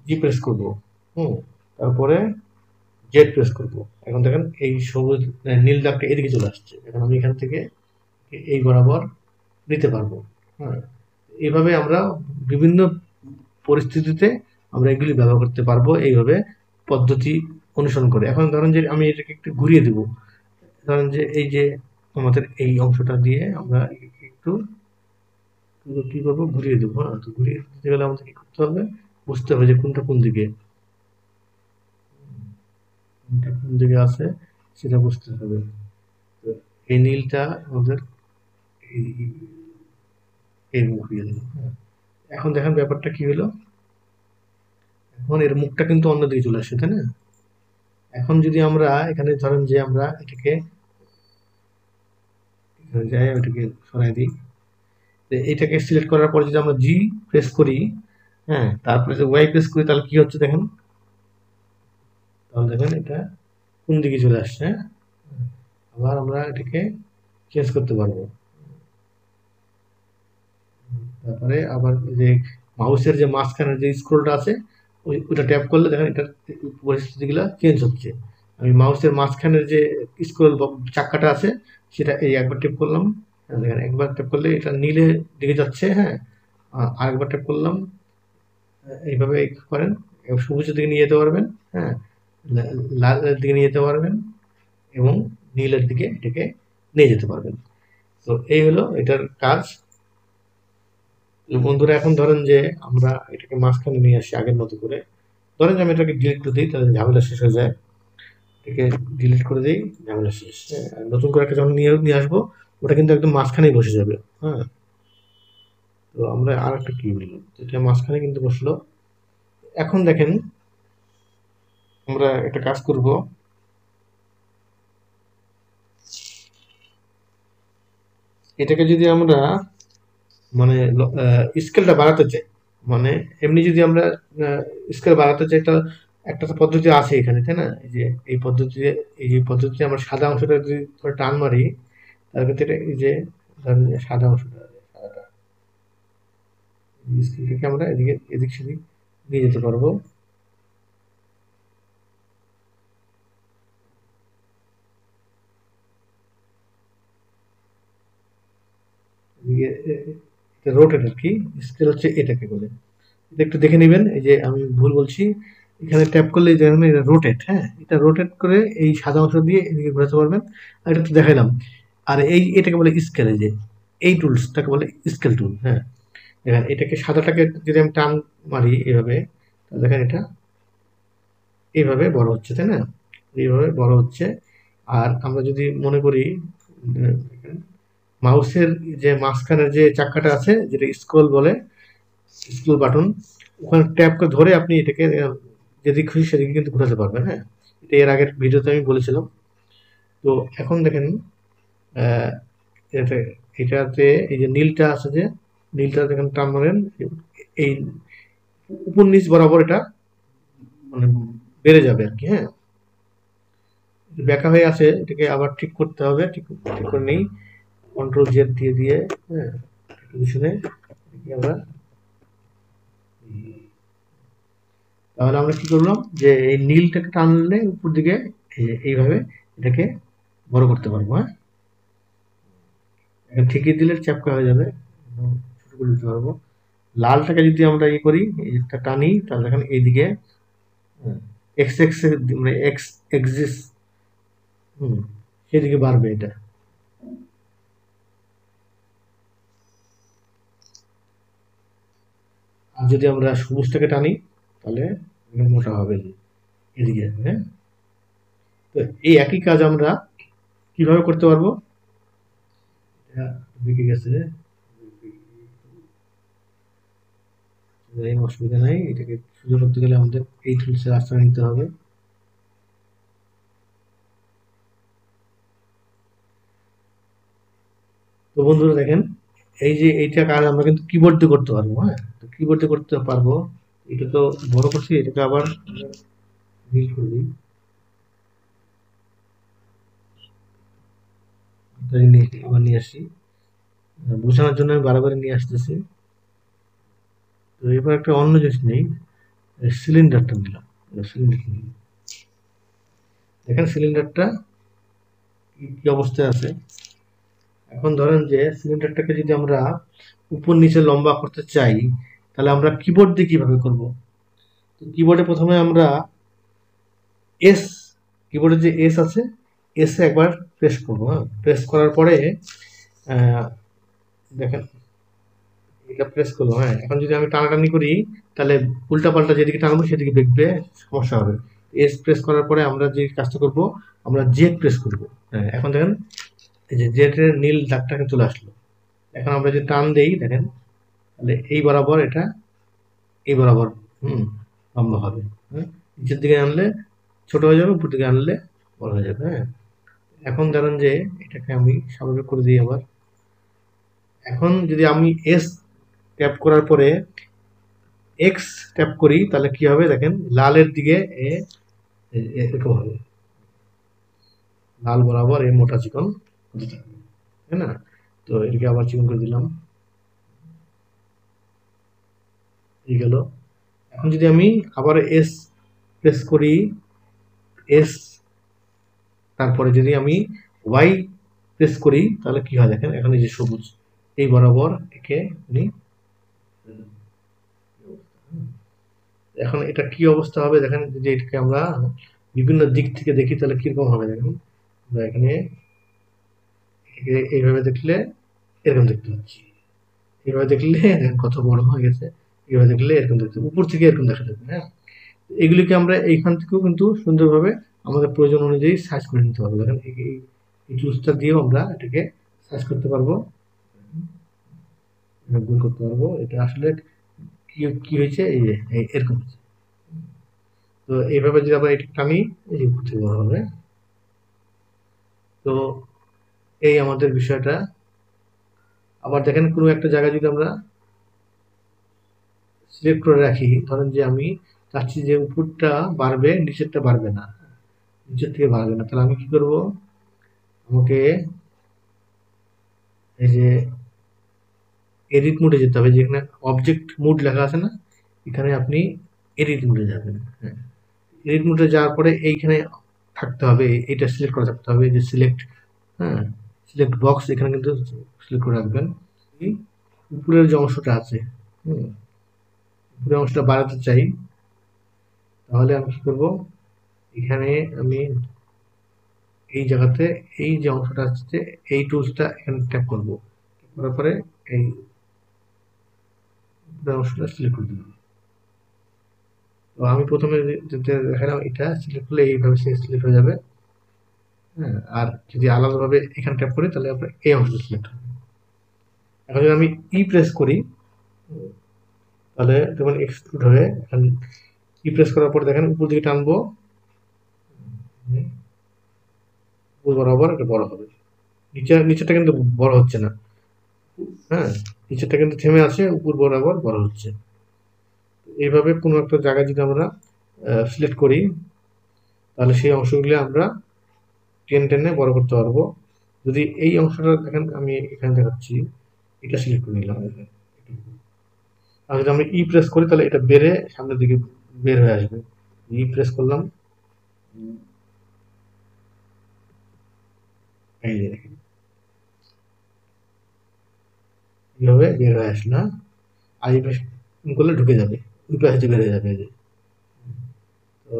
S1: জি প্রেস করবো, হুম, তারপরে জেড প্রেস করবো। এখন দেখেন এই সবুজ নীল দাগটা এদিকে চলে আসছে, এখন আমি এখান থেকে এই বরাবর নিতে পারবো। হ্যাঁ, এইভাবে আমরা বিভিন্ন পরিস্থিতিতে আমরা এগুলি ব্যবহার করতে পারবো, এইভাবে পদ্ধতি অনুসরণ করে। এখন ধরেন যে আমি এটাকে একটু ঘুরিয়ে দেব, ধরেন যে এই যে আমাদের এই অংশটা দিয়ে আমরা একটু কি করবো, ঘুরিয়ে দেবো। হ্যাঁ, তো ঘুরিয়ে দিতে গেলে আমাদের কি করতে হবে, বুঝতে হবে যে কোনটা কোন দিকে, কোনটা কোন দিকে আছে সেটা বুঝতে হবে। তো এই নীলটা আমাদের এই এই ঘুরিয়ে দিলাম। হ্যাঁ, এখন দেখেন ব্যাপারটা কি হলো, এখন এর মুখটা কিন্তু অন্যদিকে চলে আসছে, তাই না? এখন যদি আমরা এখানে ধরেন যে আমরা এটাকে এখানে যাই, ওইটাকে সরাই দিই, তো এইটাকে সিলেক্ট করার পর যদি আমরা জি প্রেস করি, হ্যাঁ, তারপরে যদি ওয়াই প্রেস করি, তাহলে কি হচ্ছে দেখেন, তাহলে দেখেন এটা কোন দিকে চলে আসছে। হ্যাঁ, আবার আমরা এটাকে চেঞ্জ করতে পারবো। তারপরে আবার যে মাউসের যে মাঝখানের যে স্ক্রলটা আছে, ওইটা ট্যাপ করলে দেখেন এটা পরিস্থিতিগুলো চেঞ্জ হচ্ছে। আমি মাউসের মাঝখানের যে স্ক্রল চাকাটা আছে, সেটা এই একবার ট্যাপ করলাম, দেখেন একবার ট্যাপ করলে এটা নীলে দিকে যাচ্ছে। হ্যাঁ, আরেকবার ট্যাপ করলাম, এইভাবে করেন, সবুজের দিকে নিয়ে যেতে পারবেন। হ্যাঁ, লালের দিকে নিয়ে যেতে পারবেন এবং নীলের দিকে এটাকে নিয়ে যেতে পারবেন। তো এই হলো এটার কাজ। বন্ধুরা এখন ধরেন যে আমরা এটাকে মাঝখানে নিয়ে আসি আগের মতো করে। ধরেন যে আমি এটাকে ডিলিট করে দিই, তাহলে ঝামেলা শেষ হয়ে যায়। এটাকে ডিলিট করে দিই, ঝামেলা শেষ। হ্যাঁ, আর নতুন করে একটা যখন নিয়ে নিয়ে আসবো, ওটা কিন্তু একদম মাঝখানেই বসে যাবে। হ্যাঁ, তো আমরা আর একটা কি নিলাম, এটা মাঝখানে কিন্তু বসলো। এখন দেখেন আমরা একটা কাজ করব, এটাকে যদি আমরা মানে স্কেলটা বাড়াতে চাই, মানে এমনি যদি আমরা স্কেল বাড়াতে চাই, তা একটা তো পদ্ধতি আছে এখানে, তাই না? এই যে এই পদ্ধতিতে, এই যে পদ্ধতিতে আমরা সাদা অংশটা যদি ধরে টান মারি, তার ক্ষেত্রে এই যে ধরেন যে সাদা অংশটা, সাদাটা স্কেল থেকে আমরা এদিকে এদিক সেদিক নিয়ে যেতে পারবো। এদিকে রোটেট আর কি, স্কেল হচ্ছে এটাকে বলে। এটা একটু দেখে নেবেন, এই যে আমি ভুল বলছি, এখানে ট্যাপ করলে যে রোটেট, হ্যাঁ, এটা রোটেট করে এই সাদা অংশ দিয়ে এদিকে ঘোরাতে পারবেন। আর এটা তো দেখাইলাম। আর এই এটাকে বলে স্কেল, এই যে এই টুলসটাকে বলে স্কেল টুল। হ্যাঁ, দেখেন এটাকে সাদাটাকে যদি আমি টান মারি এভাবে, তাহলে দেখেন এটা এইভাবে বড় হচ্ছে, তাই না? এইভাবে বড় হচ্ছে। আর আমরা যদি মনে করি মাউসের যে মাঝখানের যে চাকাটা আছে, যেটা স্ক্রল বলে, স্ক্রল বাটন, ওখানে ট্যাপ করে ধরে আপনি এটাকে যেদিকে খুশি সেদিকে কিন্তু ঘোরাতে পারবেন। হ্যাঁ, এটা এর আগের ভিডিওতে আমি বলেছিলাম। তো এখন দেখেন আহ, এটাতে এটাতে এই যে নীলটা আছে, যে নীলটা দেখেন টান মারেন, এই উপর নিচ বরাবর এটা মানে বেড়ে যাবে আর কি। হ্যাঁ, বেঁকা হয়ে আছে, এটাকে আবার ঠিক করতে হবে। ঠিক ঠিক করে নেই, কন্ট্রোল জেড দিয়ে দিয়ে, হ্যাঁ, পজিশনে আমরা, তাহলে আমরা কি করলাম, যে এই নীলটাকে টানলে উপর দিকে এইভাবে এটাকে বড় করতে পারবো। হ্যাঁ, এখন ঠিকই দিলে চ্যাপকা হয়ে যাবে, ছোট করে দিতে পারবো। লালটাকে যদি আমরা ই করি, এটা টানি, তাহলে দেখেন এইদিকে এক্স এক্স মানে এক্স এক্সিস, হুম, সেদিকে বাড়বে এটা। আর যদি আমরা সবুজটাকে টানি, তাহলে মোটা হবে এদিকে। হ্যাঁ, তো এই একই কাজ আমরা কিভাবে করতে পারবো, এটা বেঁকে গেছে, এই অসুবিধা নাই। এটাকে সুযোগ করতে গেলে আমাদের এই টুলসের আশ্রয় নিতে হবে। তো বন্ধুরা দেখেন, এই যে এইটা কাজ আমরা কিন্তু কিবোর্ড দিয়ে করতে পারবো। হ্যাঁ, তো কিবোর্ড দিয়ে করতে পারবো। এটা তো বড় করছি, এটাকে আবার ডিল করে দিই। আবার নিয়ে আসি, বোঝানোর জন্য আমি বারবার নিয়ে আসতেছি। তো এবার একটা অন্য জিনিস নেই, সিলিন্ডারটা নিলাম। সিলিন্ডার নিলাম, দেখেন সিলিন্ডারটা কি অবস্থায় আছে। এখন ধরেন যে সিলিন্ডারটাকে যদি আমরা উপর নিচে লম্বা করতে চাই, তাহলে আমরা কিবোর্ড দিয়ে কিভাবে করব? তো কিবোর্ডে প্রথমে আমরা এস, কিবোর্ডে যে এস আছে, এসে একবার প্রেস করবো। হ্যাঁ, প্রেস করার পরে আহ, দেখেন এটা প্রেস করবো। হ্যাঁ, এখন যদি আমি টানাটানি করি, তাহলে উল্টা পাল্টা যেদিকে টানবো সেদিকে বেঁকবে, সমস্যা হবে। এস প্রেস করার পরে আমরা যে কাজটা করব, আমরা জেড প্রেস করবো। হ্যাঁ, এখন দেখেন এই যে জেড এর নীল দাগটা চলে আসলো। এখন আমরা যদি টান দেই, দেখেন তাহলে এই বরাবর এটা এই বরাবর, হুম, লম্বা হবে। হ্যাঁ, নিচের দিকে আনলে ছোট হয়ে যাবে, উপর দিকে আনলে বড় হয়ে যাবে। হ্যাঁ, এখন ধরেন যে এটাকে আমি স্বাভাবিক করে দিই আবার। এখন যদি আমি এস ট্যাপ করার পরে এক্স ট্যাপ করি, তাহলে কি হবে দেখেন, লালের দিকে এরকম হবে, লাল বরাবর এই মোটা চিকন হতে থাকবে, তাই না? তো এটাকে আবার চিকন করে দিলাম, এই গেল। এখন যদি আমি আবার এস প্রেস করি, এস, তারপরে যদি আমি ওয়াই প্রেস করি, তাহলে কি হয় দেখেন, এখন এই যে সবুজ এই বরাবর একে আপনি, এখন এটা কি অবস্থা হবে দেখেন, যদি এটাকে আমরা বিভিন্ন দিক থেকে দেখি তাহলে কিরকম হবে। দেখুন আমরা এখানে এইভাবে দেখলে এরকম দেখতে পাচ্ছি, এইভাবে দেখলে কত বড় হয়ে গেছে, এইভাবে দেখলে এরকম দেখতে, উপর থেকে এরকম দেখা যাবে। হ্যাঁ, এগুলিকে আমরা এইখান থেকেও কিন্তু সুন্দরভাবে আমাদের প্রয়োজন অনুযায়ী সার্চ করে নিতে পারবো। দেখেন এই টুলসটা দিয়েও আমরা এটাকে সার্চ করতে পারবো, গুণ করতে পারবো। এটা আসলে কি হয়েছে, এই যে এরকম হয়েছে। তো এইভাবে যদি আবার এটা টানি, এই যে উপর থেকে বড় হবে। তো এই আমাদের বিষয়টা। আবার দেখেন কোনো একটা জায়গায় যদি আমরা সিলেক্ট করে রাখি, ধরেন যে আমি চাচ্ছি যে উপরটা বাড়বে, নিচেরটা বাড়বে না, নিচের থেকে বাড়বে না, তাহলে আমি কি করব, আমাকে এই যে এডিট মোডে যেতে হবে, যেখানে অবজেক্ট মোড লেখা আছে না, এখানে আপনি এডিট মোডে যাবেন। হ্যাঁ, এডিট মোডে যাওয়ার পরে এইখানে থাকতে হবে, এটা সিলেক্ট করা থাকতে হবে যে সিলেক্ট, হ্যাঁ, সিলেক্ট বক্স, এখানে কিন্তু সিলেক্ট করে রাখবেন। উপরের যে অংশটা আছে, উপরের অংশটা বাড়াতে চাই, তাহলে আমি কি করবো, এখানে আমি এই জায়গাতে এই যে অংশটা আছে, এই টুলসটা এখানে ট্যাপ করবো, করার পরে এই অংশটা সিলেক্ট করে দিলাম। তো আমি প্রথমে যেটা দেখালাম, এটা সিলেক্ট করলে এইভাবে সিলেক্ট হয়ে যাবে। হ্যাঁ, আর যদি আলাদাভাবে এখানে ট্যাপ করি তাহলে আপনার এই অংশটা সিলেক্ট হবে। এখন যদি আমি প্রেস করি, তাহলে যেমন এক্সক্লুড হয়ে এখানে প্রেস করার পরে দেখেন উপর দিকে টানবো, উপর বরাবর এটা বড় হবে। নিচেরটা কিন্তু বড় হচ্ছে না। হ্যাঁ, নিচেরটা কিন্তু থেমে আছে, উপর বরাবর বড় হচ্ছে। এইভাবে কোনো একটা জায়গায় যদি আমরা সিলেক্ট করি, তাহলে সেই অংশগুলো আমরা টেনে বড় করতে পারবো। যদি এই অংশটা দেখেন, আমি এখানে দেখাচ্ছি, এটা সিলেক্ট করে নিলাম। আর যদি আমরা প্রেস করি তাহলে এটা বেড়ে সামনের দিকে বের হয়ে আসবে। প্রেস করলাম, এই যে দেখেন এইভাবে বের হয়ে আসলো। আর প্রেস করলে ঢুকে যাবে, ওই পাশে বের হয়ে যাবে। এই যে, তো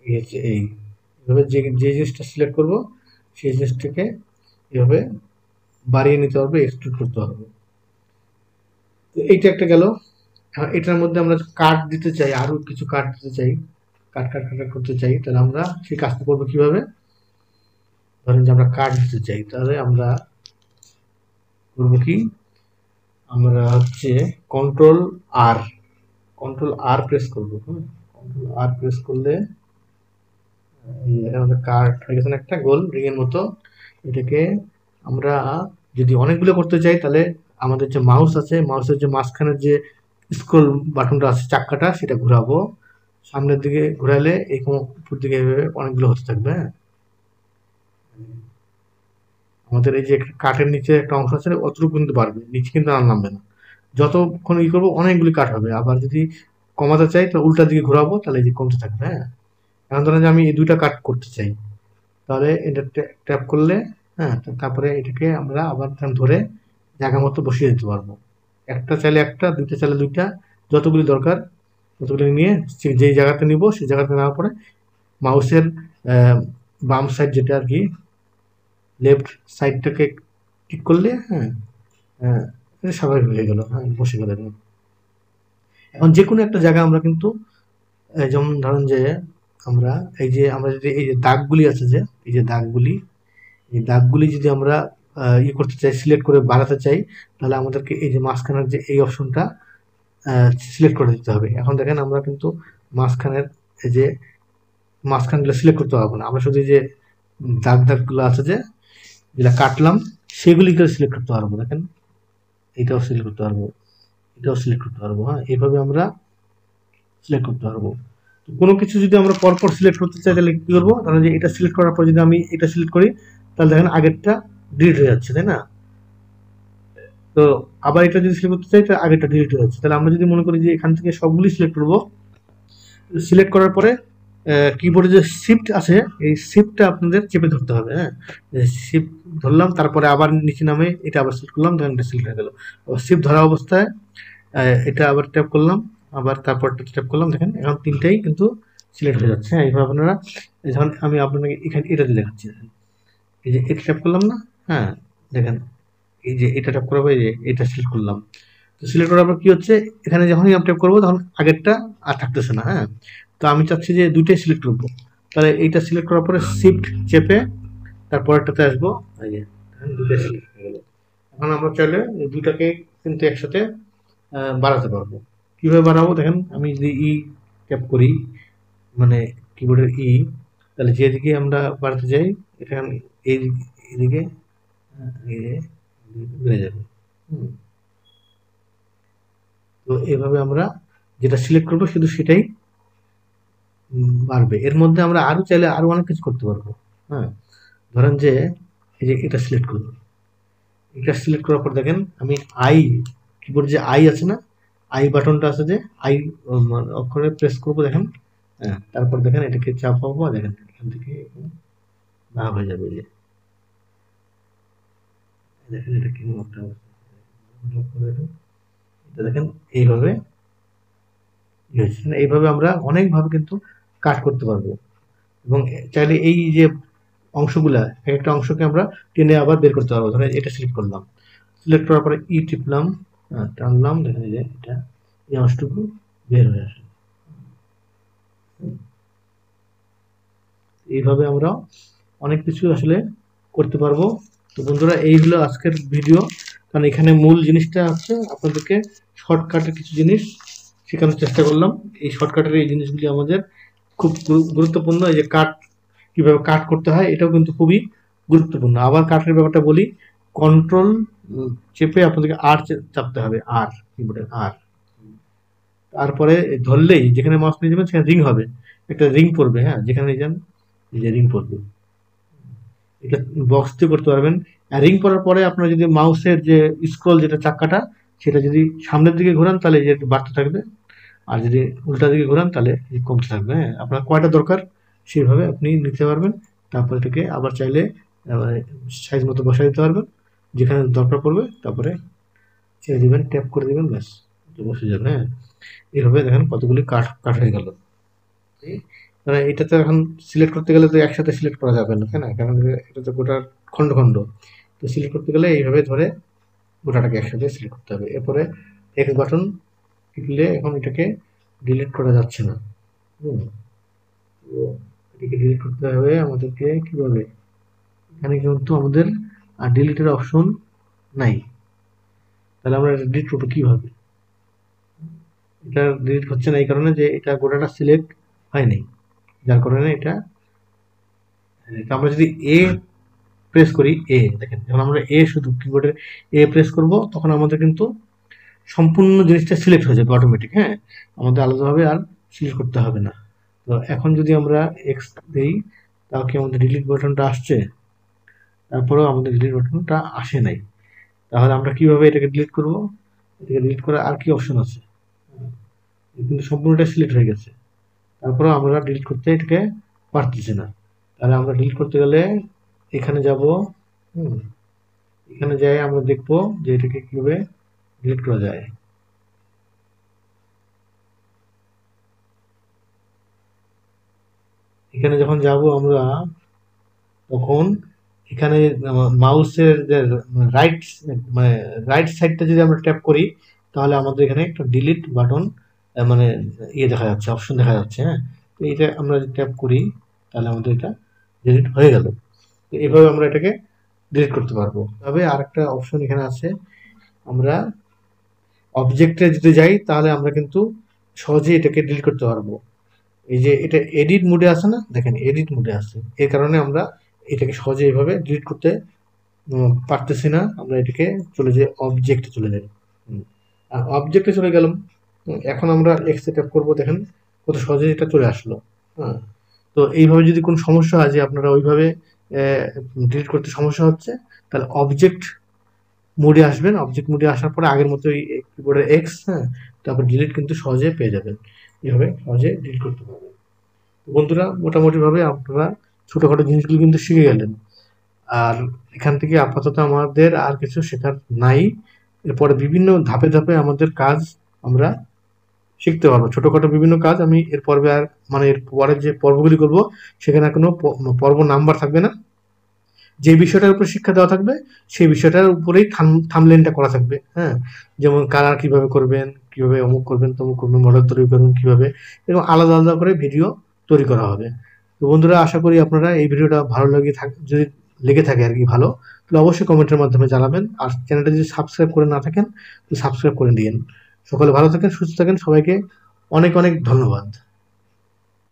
S1: এই হচ্ছে এইভাবে যে জিনিসটা সিলেক্ট করব, সেই জিনিসটাকে এভাবে বাড়িয়ে নিতে হবে, এক্সট্রুড করতে হবে। তো এইটা একটা গেল। এটার মধ্যে আমরা কাট দিতে চাই, আরো কিছু কাট দিতে চাই, কাট করতে চাই, তাহলে আমরা সেই কাজটা করবো কিভাবে। ধরেন যে আমরা কাট দিতে চাই, তাহলে আমরা করবো কি, আমরা হচ্ছে কন্ট্রোল আর প্রেস করবো। কন্ট্রোল আর প্রেস করলে আমাদের কাট হয়ে গেছে একটা গোল রিং এর মতো। এটাকে আমরা যদি অনেকগুলো করতে চাই, তাহলে আমাদের যে মাউস আছে, মাউসের যে মাঝখানের যে স্ক্রল বাটনটা আছে, চাক্কাটা, সেটা ঘোরাবো, সামনের দিকে ঘোরালে এই উপর দিকে এভাবে অনেকগুলো হতে থাকবে। হ্যাঁ, আমাদের এই যে কাঠের নিচে একটা অংশ আছে, অতটুকু কিন্তু বাড়বে, নিচে কিন্তু আর নামবে না। যতক্ষণ করবো অনেকগুলি কাঠ হবে। আবার যদি কমাতে চাই তো উল্টা দিকে ঘোরাবো, তাহলে এই যে কমতে থাকবে। হ্যাঁ, এখন ধরেন যে আমি এই দুইটা কাট করতে চাই, তাহলে এটা ট্যাপ করলে, হ্যাঁ, তারপরে এটাকে আমরা আবার ধরে জায়গা মতো বসিয়ে দিতে পারবো। একটা চাইলে একটা, দুইটা চাইলে দুইটা, যতগুলি দরকার ততগুলি নিয়ে যেই জায়গাতে নিব সেই জায়গাতে নেওয়ার পরে মাউসের বাম সাইড যেটা আর কি, লেফট সাইডটাকে ক্লিক করলে, হ্যাঁ, এটা স্বাভাবিক হয়ে গেল। হ্যাঁ, বসে গেল। এখন যে কোনো একটা জায়গা আমরা কিন্তু, যেমন ধরেন যে আমরা যদি এই যে দাগগুলি আছে, যে এই যে দাগগুলি, এই দাগগুলি যদি আমরা করতে চাই, সিলেক্ট করে বাড়াতে চাই, তাহলে আমাদেরকে এই যে মাঝখানের যে এই অপশনটা সিলেক্ট করে দিতে হবে। এখন দেখেন আমরা কিন্তু মাঝখানের এই যে মাঝখানগুলো সিলেক্ট করতে পারবো না, আমরা শুধু যে দাগগুলো আছে যে যেটা কাটলাম সেগুলিকে সিলেক্ট করতে পারবো। দেখেন এটাও সিলেক্ট করতে পারবো, এটাও সিলেক্ট করতে পারবো। হ্যাঁ, এইভাবে আমরা সিলেক্ট করতে পারবো। কোনো কিছু যদি আমরা পরপর সিলেক্ট করতে চাই, তাহলে কি করবো, ধরেন যে এটা সিলেক্ট করার পর যদি আমি এটা সিলেক্ট করি, তাহলে দেখেন আগেরটা ডিলিট হয়ে যাচ্ছে, তাই না? তো আবার এটা যদি সিলেক্ট করতে চাই, তাহলে আগেরটা ডিলিট হয়ে যাচ্ছে। তাহলে আমরা যদি মনে করি যে এখান থেকে সবগুলি সিলেক্ট করবো, সিলেক্ট করার পরে কিবোর্ডে যে শিফট আছে, এই শিফটটা আপনাদের চেপে ধরতে হবে। হ্যাঁ, শিফট ধরলাম, তারপরে আবার নিচে নামে এটা আবার সিলেক্ট করলাম, দেখেন এটা সিলেক্ট হয়ে গেল। শিফট ধরা অবস্থায় এটা আবার ট্যাপ করলাম, আবার তারপর ট্যাপ করলাম, দেখেন এখন তিনটাই কিন্তু সিলেক্ট হয়ে যাচ্ছে। হ্যাঁ, এইভাবে আপনারা যখন আমি আপনাকে এখানে এটাতে দেখাচ্ছি, এই যে এটা ট্যাপ করলাম না, হ্যাঁ দেখেন এই যে এটা ট্যাপ করাবো, এই যে এটা সিলেক্ট করলাম। তো সিলেক্ট করার পর কি হচ্ছে, এখানে যখনই আমি ট্যাপ করবো তখন আগেরটা আর থাকতেছে না। হ্যাঁ, তো আমি চাচ্ছি যে দুইটাই সিলেক্ট করবো, তাহলে এইটা সিলেক্ট করার পরে শিফট চেপে তারপরেরটাতে আসবো। এই যে দুইটা সিলেক্ট হয়ে গেল। এখন আমরা চাইলে এই দুইটাকে কিন্তু একসাথে বাড়াতে পারবো। কিভাবে বাড়াবো দেখেন, আমি যদি ই ট্যাপ করি, মানে কিবোর্ডের ই, তাহলে যেদিকে আমরা বাড়াতে যাই এখানে এইদিকে বেড়ে যাবে। তো এইভাবে আমরা যেটা সিলেক্ট করবো শুধু সেটাই বাড়বে। এর মধ্যে আমরা আরো চাইলে আরো অনেক কিছু করতে পারবো। হ্যাঁ, ধরেন যে এই যে এটা সিলেক্ট করবো, এটা সিলেক্ট করার পর দেখেন আমি আই, কিবোর্ডে যে আই আছে না, আই বাটনটা আছে যে আই অক্ষরে প্রেস করবো দেখেন। হ্যাঁ, তারপর দেখেন এটাকে চাপাবো, দেখেন এখান থেকে ভাগ হয়ে যাবে। যে দেখেন এটা কেমন একটা এটা দেখেন এইভাবে এইভাবে আমরা অনেকভাবে কিন্তু কাট করতে পারবো। এবং চাইলে এই যে অংশগুলা, এক একটা অংশকে আমরা টেনে আবার বের করতে পারবো। ধরেন এটা সিলেক্ট করলাম, সিলেক্ট করার পরে ই টিপলাম, টানলাম, দেখেন যে এটা এই অংশটুকু বের হয়ে আসে। এইভাবে আমরা অনেক কিছু আসলে করতে পারবো। তো বন্ধুরা, এই হলো আজকের ভিডিও। কারণ এখানে মূল জিনিসটা হচ্ছে আপনাদেরকে শর্টকাটের কিছু জিনিস শেখানোর চেষ্টা করলাম। এই শর্টকাটের এই জিনিসগুলি আমাদের খুব গুরুত্বপূর্ণ। এই যে কাট কিভাবে কাট করতে হয় এটাও কিন্তু খুবই গুরুত্বপূর্ণ। আবার কাটের ব্যাপারটা বলি, কন্ট্রোল চেপে আপনাদেরকে আর চাপতে হবে, আর কিবোর্ডের আর, তারপরে ধরলেই যেখানে মাউস নিয়ে যাবেন সেখানে রিং হবে, একটা রিং পড়বে। হ্যাঁ, যেখানে যান এই যে রিং পড়বে, এটা বক্স দিয়ে করতে পারবেন। আর রিং পড়ার পরে আপনার যদি মাউসের যে স্ক্রল যেটা চাকাটা, সেটা যদি সামনের দিকে ঘোরান তাহলে যে বাড়তে থাকবে, আর যদি উল্টা দিকে ঘোরান তাহলে কমতে থাকবে। হ্যাঁ, আপনার কয়টা দরকার সেইভাবে আপনি নিতে পারবেন। তারপর এটাকে আবার চাইলে সাইজ মতো বসাই দিতে পারবেন যেখানে দরকার পড়বে, তারপরে ছেড়ে দিবেন, ট্যাপ করে দিবেন, ব্যাস বসে যাবে। হ্যাঁ, এইভাবে দেখেন কতগুলি কাট কাট হয়ে গেল। মানে এটা তো এখন সিলেক্ট করতে গেলে তো একসাথে সিলেক্ট করা যাবে না, তাই না? কারণ এটা তো গোটা খণ্ড খণ্ড। তো সিলেক্ট করতে গেলে এইভাবে ধরে গোটাটাকে একসাথে সিলেক্ট করতে হবে। এরপরে এক্স বাটন টিপলে এখন এটাকে ডিলিট করা যাচ্ছে না। হুম, তো এটাকে ডিলিট করতে হবে আমাদেরকে কিভাবে? এখানে কিন্তু আমাদের আর ডিলিটের অপশন নাই। তাহলে আমরা এটা ডিলিট করবো কিভাবে? এটা ডিলিট হচ্ছে না এই কারণে যে এটা গোটাটা সিলেক্ট হয়নি, যার কারণে এটা আমরা যদি এ প্রেস করি, এ দেখেন যখন আমরা এ শুধু কিবোর্ডের এ প্রেস করব তখন আমাদের কিন্তু সম্পূর্ণ জিনিসটা সিলেক্ট হয়ে যাবে অটোমেটিক। হ্যাঁ, আমাদের আলাদাভাবে আর সিলেক্ট করতে হবে না। তো এখন যদি আমরা এক্স দিই, তাও কি আমাদের ডিলিট বাটনটা আসছে? তারপরেও আমাদের ডিলিট বাটনটা আসে নাই। তাহলে আমরা কিভাবে এটাকে ডিলিট করব? এটাকে ডিলিট করার আর কি অপশন আছে? কিন্তু সম্পূর্ণটা সিলেক্ট হয়ে গেছে, তারপরেও আমরা ডিলিট করতে এটাকে পারতেছি না। তাহলে আমরা ডিলিট করতে গেলে এখানে যাব, এখানে যাই আমরা দেখবো যে এটাকে কিভাবে ডিলিট করা যায়। এখানে যখন যাব আমরা, তখন এখানে মাউসের যে রাইট মানে রাইট সাইডটা যদি আমরা ট্যাপ করি, তাহলে আমাদের এখানে একটা ডিলিট বাটন মানে ইয়ে দেখা যাচ্ছে, অপশন দেখা যাচ্ছে। হ্যাঁ, তো এটা আমরা যদি ট্যাপ করি তাহলে আমাদের এটা ডিলিট হয়ে গেল। তো এইভাবে আমরা এটাকে ডিলিট করতে পারবো। তবে আর একটা অপশন এখানে আছে, আমরা অবজেক্টে যদি যাই তাহলে আমরা কিন্তু সহজেই এটাকে ডিলিট করতে পারবো। এই যে এটা এডিট মোডে আছে না, দেখেন এডিট মোডে আছে, এর কারণে আমরা এটাকে সহজে এইভাবে ডিলিট করতে পারতেছি না। আমরা এটাকে চলে যাই, অবজেক্টে চলে যাই। আর অবজেক্টে চলে গেলাম। এখন আমরা এক্স ট্যাপ করবো, দেখেন কত সহজে এটা চলে আসলো। হ্যাঁ, তো এইভাবে যদি কোনো সমস্যা হয় যে আপনারা ওইভাবে ডিলিট করতে সমস্যা হচ্ছে, তাহলে অবজেক্ট মোডে আসবেন। অবজেক্ট মোডে আসার পরে আগের মতোই কিবোর্ডের এক্স, হ্যাঁ, তারপর ডিলিট কিন্তু সহজে পেয়ে যাবেন। এইভাবে সহজে ডিলিট করতে পারবেন। বন্ধুরা, মোটামুটি ভাবে আপনারা ছোটখাটো জিনিসগুলো কিন্তু শিখে গেলেন। আর এখান থেকে আপাতত আমাদের আর কিছু শেখার নাই। এরপরে বিভিন্ন ধাপে ধাপে আমাদের কাজ আমরা শিখতে পারবো। ছোটখাটো বিভিন্ন কাজ আমি এর পর্বে আর মানে এর পরের যে পর্বগুলি করব সেখানে আর কোনো পর্ব নাম্বার থাকবে না। যে বিষয়টার উপর শিক্ষা দেওয়া থাকবে সেই বিষয়টার উপরেই থামলেনটা করা থাকবে। হ্যাঁ, যেমন কালার কিভাবে করবেন, কিভাবে অমুক করবেন, তমুক করবেন, মডেল তৈরি করবেন কিভাবে, এবং আলাদা আলাদা করে ভিডিও তৈরি করা হবে। তো বন্ধুরা, আশা করি আপনারা এই ভিডিওটা ভালো যদি লেগে থাকে আর কি ভালো, তাহলে অবশ্যই কমেন্টের মাধ্যমে জানাবেন। আর চ্যানেলটা যদি সাবস্ক্রাইব করে না থাকেন তো সাবস্ক্রাইব করে দিন। সকলে ভালো থাকেন, সুস্থ থাকেন, সবাইকে অনেক অনেক ধন্যবাদ।